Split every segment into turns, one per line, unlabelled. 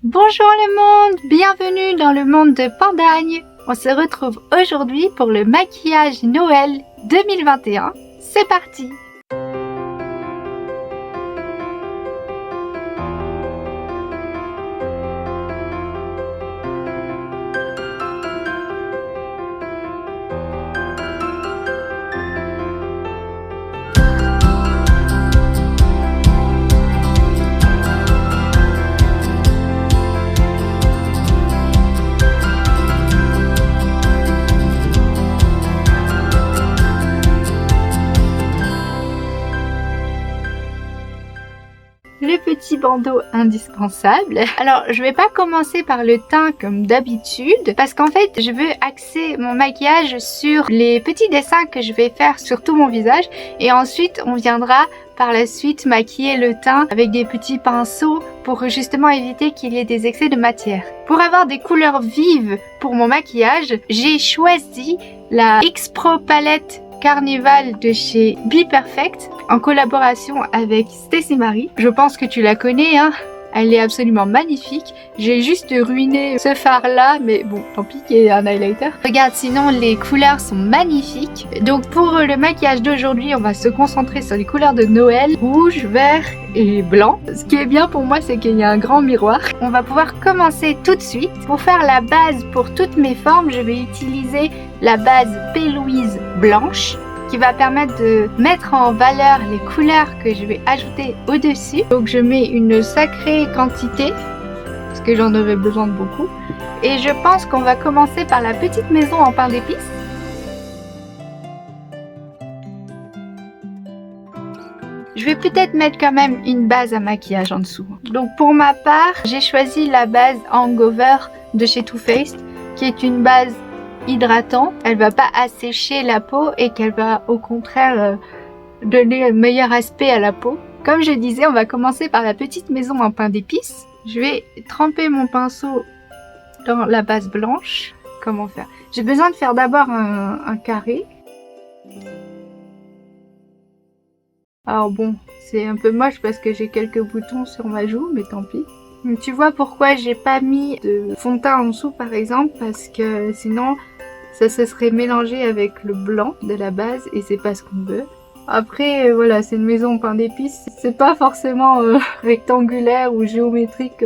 Bonjour le monde, bienvenue dans le monde de Pandagne. On se retrouve aujourd'hui pour le maquillage Noël 2021. C'est parti! Le petit bandeau indispensable. Alors, je vais pas commencer par le teint comme d'habitude parce qu'en fait, je veux axer mon maquillage sur les petits dessins que je vais faire sur tout mon visage et ensuite, on viendra par la suite maquiller le teint avec des petits pinceaux pour justement éviter qu'il y ait des excès de matière. Pour avoir des couleurs vives pour mon maquillage, j'ai choisi la X-Pro Palette Carnival de chez Be Perfect en collaboration avec Stacy Marie. Je pense que tu la connais, hein. Elle est absolument magnifique. J'ai juste ruiné ce fard là, mais bon, tant pis qu'il y ait un highlighter. Regarde, sinon les couleurs sont magnifiques. Donc pour le maquillage d'aujourd'hui, on va se concentrer sur les couleurs de Noël, rouge, vert et blanc. Ce qui est bien pour moi, c'est qu'il y a un grand miroir. On va pouvoir commencer tout de suite. Pour faire la base pour toutes mes formes, je vais utiliser la base P. Louise blanche, qui va permettre de mettre en valeur les couleurs que je vais ajouter au-dessus. Donc je mets une sacrée quantité, parce que j'en aurai besoin de beaucoup. Et je pense qu'on va commencer par la petite maison en pain d'épices. Je vais peut-être mettre quand même une base à maquillage en dessous. Donc pour ma part, j'ai choisi la base Hangover de chez Too Faced, qui est une base hydratant, elle va pas assécher la peau et qu'elle va au contraire donner un meilleur aspect à la peau. Comme je disais, on va commencer par la petite maison en pain d'épices. Je vais tremper mon pinceau dans la base blanche. Comment faire? J'ai besoin de faire d'abord un carré. Alors bon, c'est un peu moche parce que j'ai quelques boutons sur ma joue, mais tant pis. Tu vois pourquoi j'ai pas mis de fond de teint en dessous par exemple, parce que sinon ça se serait mélangé avec le blanc de la base et c'est pas ce qu'on veut. Après voilà, c'est une maison en pain d'épices, c'est pas forcément rectangulaire ou géométrique.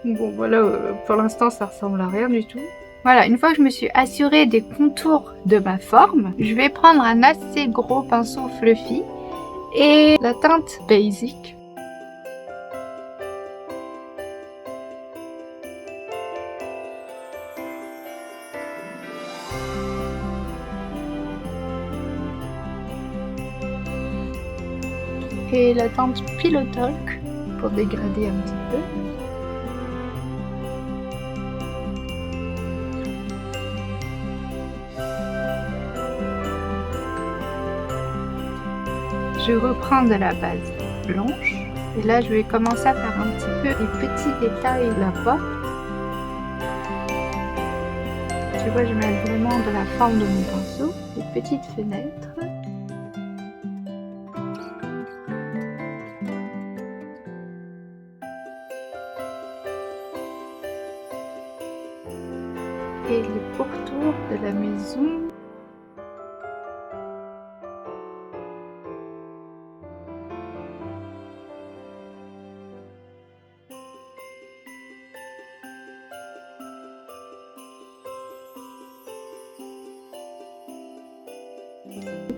Bon voilà, pour l'instant ça ressemble à rien du tout. Voilà, une fois que je me suis assurée des contours de ma forme, je vais prendre un assez gros pinceau fluffy et la teinte Basic. Et la teinte Pillow Talk pour dégrader un petit peu. Je reprends de la base blanche et là je vais commencer à faire un petit peu les petits détails là-bas. Tu vois, je mets vraiment de la forme de mon pinceau, des petites fenêtres. Et les pourtours de la maison.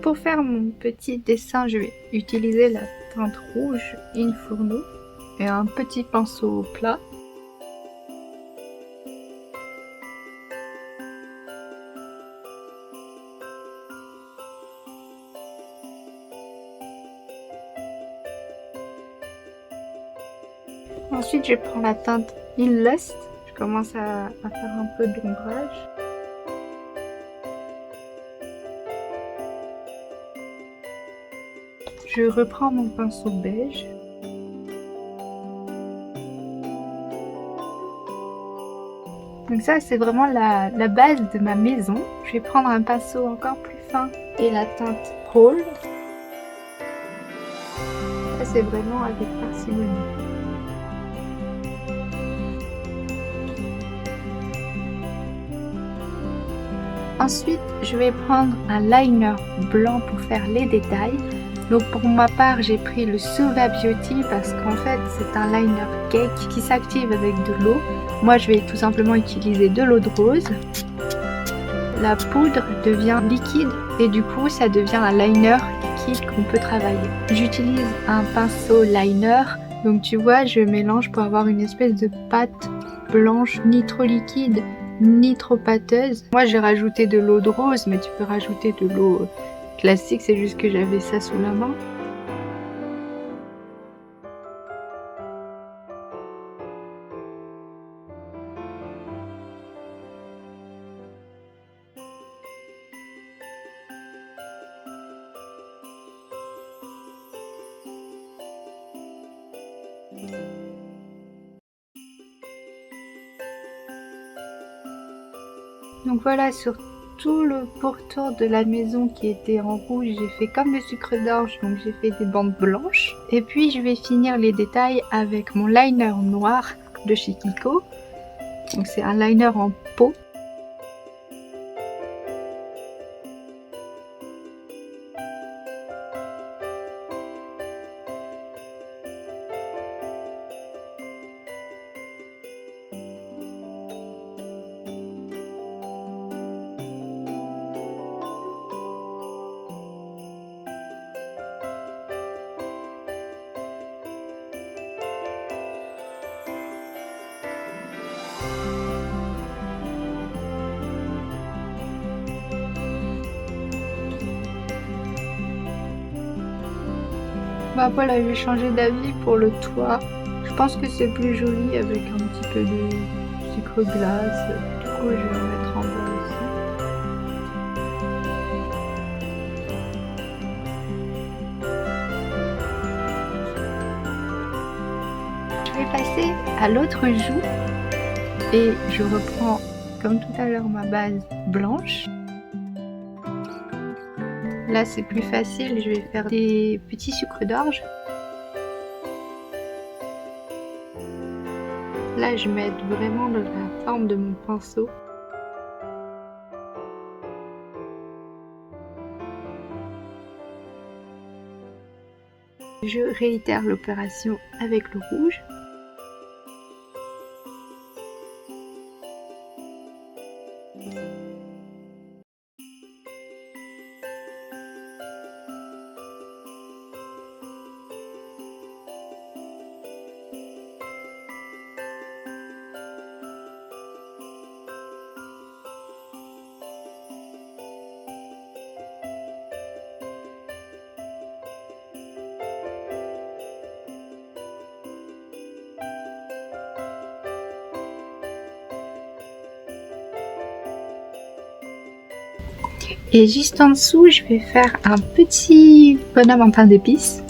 Pour faire mon petit dessin, je vais utiliser la teinte rouge Inferno et un petit pinceau plat. Ensuite, je prends la teinte In Lust. Je commence à faire un peu d'ombrage. Je reprends mon pinceau beige. Donc ça, c'est vraiment la base de ma maison. Je vais prendre un pinceau encore plus fin et la teinte rôle. Ça, c'est vraiment avec parcimonie. Ensuite, je vais prendre un liner blanc pour faire les détails. Donc pour ma part, j'ai pris le Suva Beauty parce qu'en fait, c'est un liner cake qui s'active avec de l'eau. Moi, je vais tout simplement utiliser de l'eau de rose. La poudre devient liquide et du coup, ça devient un liner liquide qu'on peut travailler. J'utilise un pinceau liner. Donc tu vois, je mélange pour avoir une espèce de pâte blanche, ni trop liquide, ni trop pâteuse. Moi, j'ai rajouté de l'eau de rose, mais tu peux rajouter de l'eau classique, c'est juste que j'avais ça sous la main. Donc voilà, sur tout le pourtour de la maison qui était en rouge, j'ai fait comme le sucre d'orge, donc j'ai fait des bandes blanches. Et puis je vais finir les détails avec mon liner noir de chez Kiko. Donc c'est un liner en peau. Bah voilà, je vais changer d'avis pour le toit. Je pense que c'est plus joli avec un petit peu de sucre glace. Du coup, je vais le mettre en bas aussi. Je vais passer à l'autre joue et je reprends comme tout à l'heure ma base blanche. Là, c'est plus facile, je vais faire des petits sucres d'orge. Là, je m'aide vraiment de la forme de mon pinceau. Je réitère l'opération avec le rouge. Et juste en dessous, je vais faire un petit bonhomme en pain d'épices.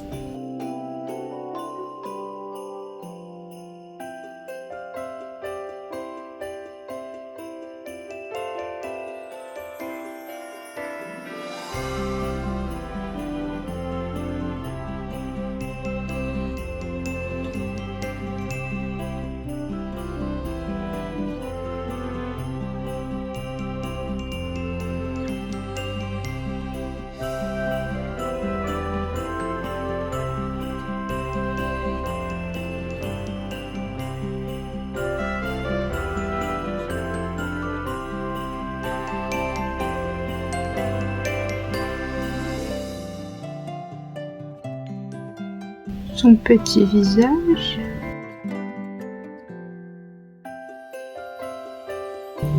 Son petit visage.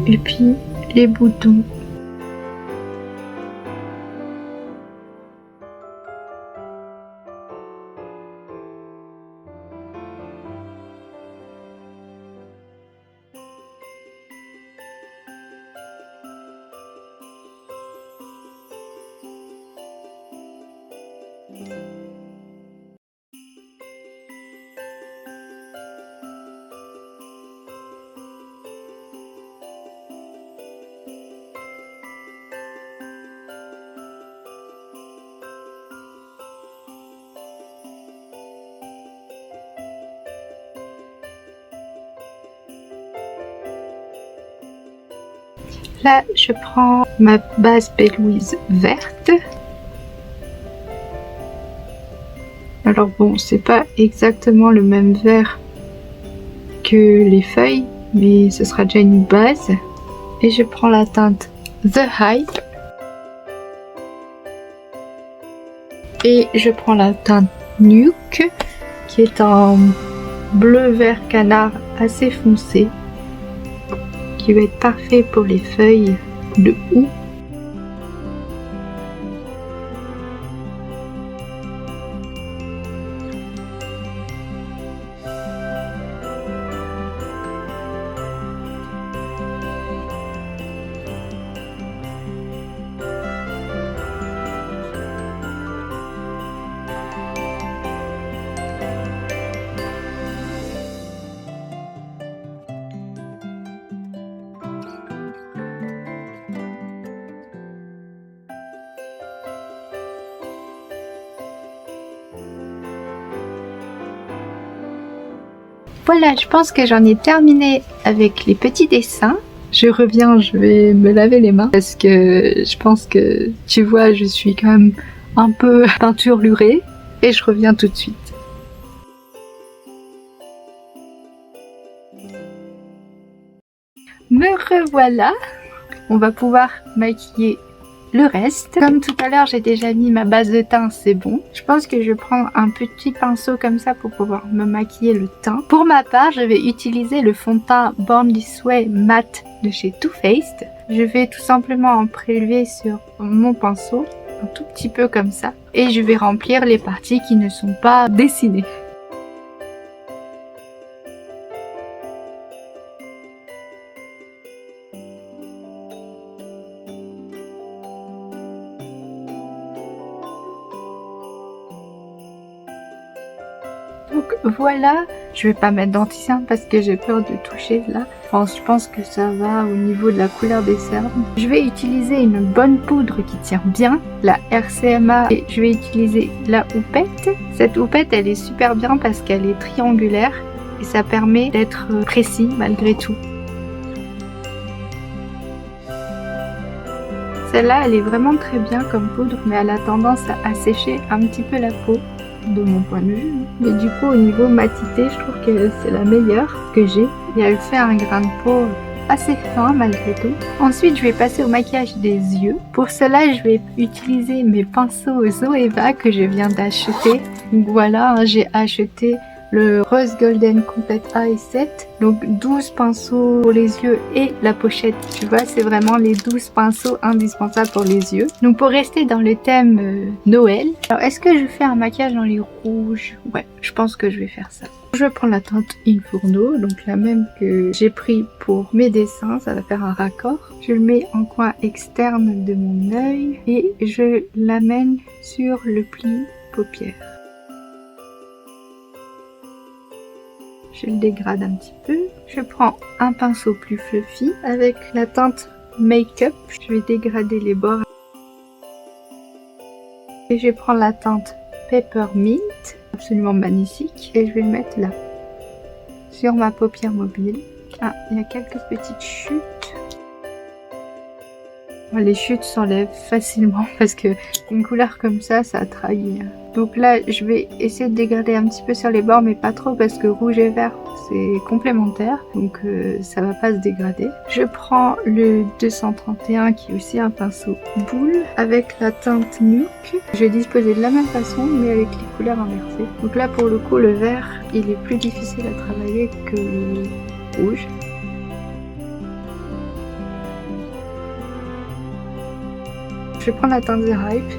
Et puis les boutons. Là, je prends ma base Belle-Louise verte. Alors bon, c'est pas exactement le même vert que les feuilles, mais ce sera déjà une base. Et je prends la teinte The Hype. Et je prends la teinte Nuke, qui est un bleu-vert canard assez foncé, qui va être parfait pour les feuilles de houx. Voilà, je pense que j'en ai terminé avec les petits dessins. Je reviens, je vais me laver les mains parce que je pense que tu vois, je suis quand même un peu peinturlurée et je reviens tout de suite. Me revoilà. On va pouvoir maquiller le reste. Comme tout à l'heure, j'ai déjà mis ma base de teint, c'est bon. Je pense que je prends un petit pinceau comme ça pour pouvoir me maquiller le teint. Pour ma part, je vais utiliser le fond de teint Born This Way Matte de chez Too Faced. Je vais tout simplement en prélever sur mon pinceau, un tout petit peu comme ça. Et je vais remplir les parties qui ne sont pas dessinées. Donc voilà, je vais pas mettre d'anti-cerne parce que j'ai peur de toucher là. Enfin, je pense que ça va au niveau de la couleur des cernes. Je vais utiliser une bonne poudre qui tient bien, la RCMA, et je vais utiliser la houppette. Cette houppette, elle est super bien parce qu'elle est triangulaire et ça permet d'être précis malgré tout. Celle-là, elle est vraiment très bien comme poudre, mais elle a tendance à assécher un petit peu la peau. De mon point de vue, mais du coup au niveau matité je trouve que c'est la meilleure que j'ai et elle fait un grain de peau assez fin malgré tout. Ensuite je vais passer au maquillage des yeux. Pour cela je vais utiliser mes pinceaux Zoeva que je viens d'acheter. Donc voilà, hein, j'ai acheté le Rose Golden Complete Eye Set, donc 12 pinceaux pour les yeux et la pochette, tu vois, c'est vraiment les 12 pinceaux indispensables pour les yeux. Donc pour rester dans le thème Noël, alors est-ce que je fais un maquillage dans les rouges? Ouais, je pense que je vais faire ça. Je prends la teinte Inferno, donc la même que j'ai pris pour mes dessins, ça va faire un raccord. Je le mets en coin externe de mon œil et je l'amène sur le pli paupière. Je le dégrade un petit peu. Je prends un pinceau plus fluffy avec la teinte Make-up. Je vais dégrader les bords. Et je vais prendre la teinte Peppermint, absolument magnifique. Et je vais le mettre là, sur ma paupière mobile. Ah, il y a quelques petites chutes. Les chutes s'enlèvent facilement parce que une couleur comme ça trahit. Donc là, je vais essayer de dégrader un petit peu sur les bords, mais pas trop parce que rouge et vert, c'est complémentaire. Donc ça va pas se dégrader. Je prends le 231 qui est aussi un pinceau boule avec la teinte Nuke. Je vais disposer de la même façon, mais avec les couleurs inversées. Donc là, pour le coup, le vert, il est plus difficile à travailler que le rouge. Je vais prendre la teinte The Hype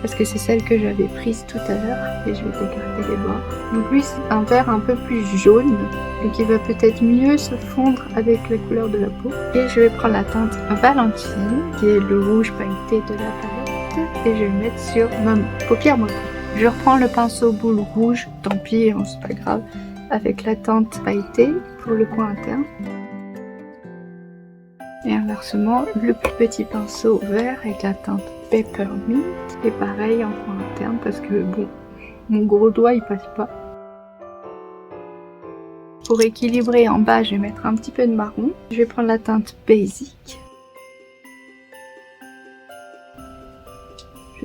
parce que c'est celle que j'avais prise tout à l'heure et je vais dégrader les bords. Donc lui c'est un vert un peu plus jaune et qui va peut-être mieux se fondre avec la couleur de la peau. Et je vais prendre la teinte Valentine qui est le rouge pailleté de la palette et je vais le mettre sur ma paupière mobile. Je reprends le pinceau boule rouge, tant pis, hein, c'est pas grave, avec la teinte pailletée pour le coin interne. Et inversement, le plus petit pinceau vert avec la teinte Peppermint. Et pareil en coin interne parce que bon, mon gros doigt il passe pas. Pour équilibrer en bas, je vais mettre un petit peu de marron. Je vais prendre la teinte Basic.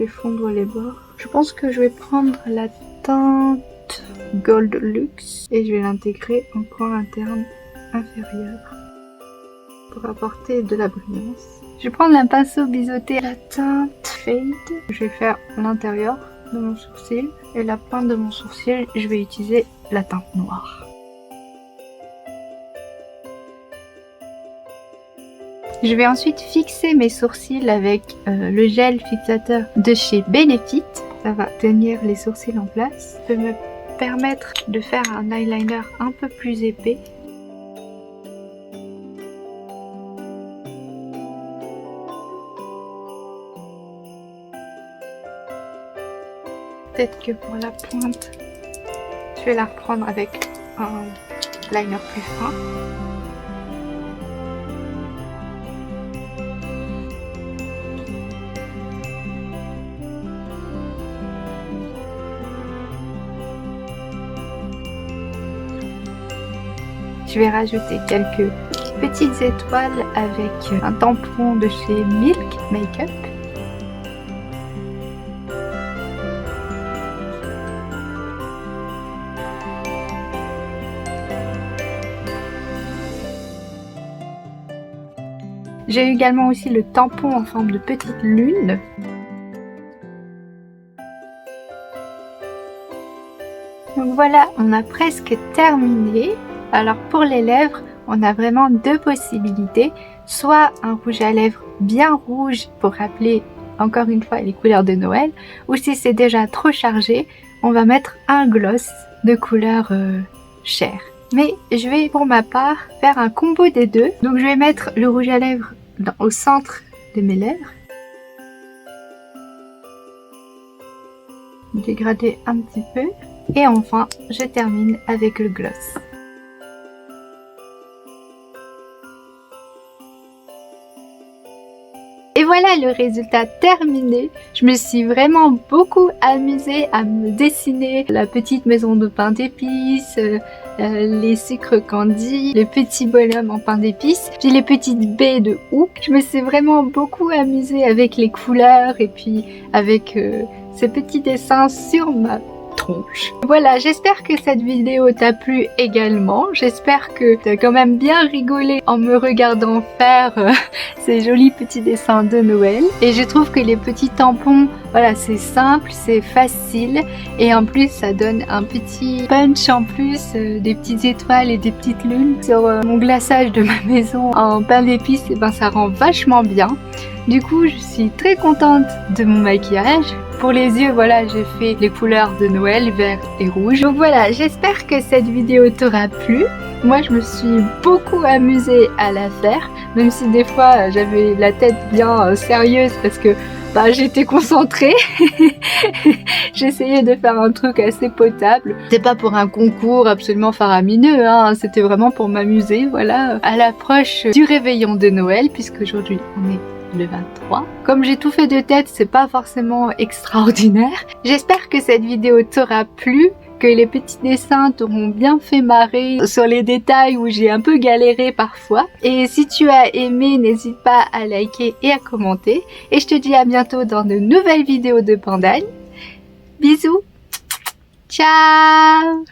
vais fondre les bords. Je pense que je vais prendre la teinte Gold Luxe et je vais l'intégrer en coin interne inférieur pour apporter de la brillance. Je vais prendre un pinceau biseauté la teinte Fade. Je vais faire l'intérieur de mon sourcil et la pointe de mon sourcil, je vais utiliser la teinte noire. Je vais ensuite fixer mes sourcils avec le gel fixateur de chez Benefit. Ça va tenir les sourcils en place. Ça peut me permettre de faire un eyeliner un peu plus épais. Peut-être que pour la pointe, je vais la reprendre avec un liner plus fin. Je vais rajouter quelques petites étoiles avec un tampon de chez Milk Makeup. J'ai également aussi le tampon en forme de petite lune. Donc voilà, on a presque terminé. Alors pour les lèvres, on a vraiment deux possibilités. Soit un rouge à lèvres bien rouge pour rappeler encore une fois les couleurs de Noël. Ou si c'est déjà trop chargé, on va mettre un gloss de couleur chair. Mais je vais pour ma part faire un combo des deux. Donc je vais mettre le rouge à lèvres au centre de mes lèvres. Dégrader un petit peu. Et enfin, je termine avec le gloss. Et voilà le résultat terminé. Je me suis vraiment beaucoup amusée à me dessiner la petite maison de pain d'épices, les sucres candy, les petits bonhommes en pain d'épices, puis les petites baies de houx. Je me suis vraiment beaucoup amusée avec les couleurs et puis avec ces petits dessins sur ma tronche. Voilà, j'espère que cette vidéo t'a plu également. J'espère que t'as quand même bien rigolé en me regardant faire ces jolis petits dessins de Noël. Et je trouve que les petits tampons, voilà, c'est simple, c'est facile et en plus ça donne un petit punch en plus, des petites étoiles et des petites lunes sur mon glaçage de ma maison en pain d'épices. Et ben ça rend vachement bien. Du coup, je suis très contente de mon maquillage. Pour les yeux, voilà, j'ai fait les couleurs de Noël, vert et rouge. Donc voilà, j'espère que cette vidéo t'aura plu. Moi, je me suis beaucoup amusée à la faire, même si des fois, j'avais la tête bien sérieuse parce que j'étais concentrée. J'essayais de faire un truc assez potable. C'était pas pour un concours absolument faramineux, hein. C'était vraiment pour m'amuser, voilà, à l'approche du réveillon de Noël, puisque aujourd'hui, on est le 23. Comme j'ai tout fait de tête, c'est pas forcément extraordinaire. J'espère que cette vidéo t'aura plu, que les petits dessins t'auront bien fait marrer sur les détails où j'ai un peu galéré parfois. Et si tu as aimé, n'hésite pas à liker et à commenter. Et je te dis à bientôt dans de nouvelles vidéos de Pandagne. Bisous. Ciao.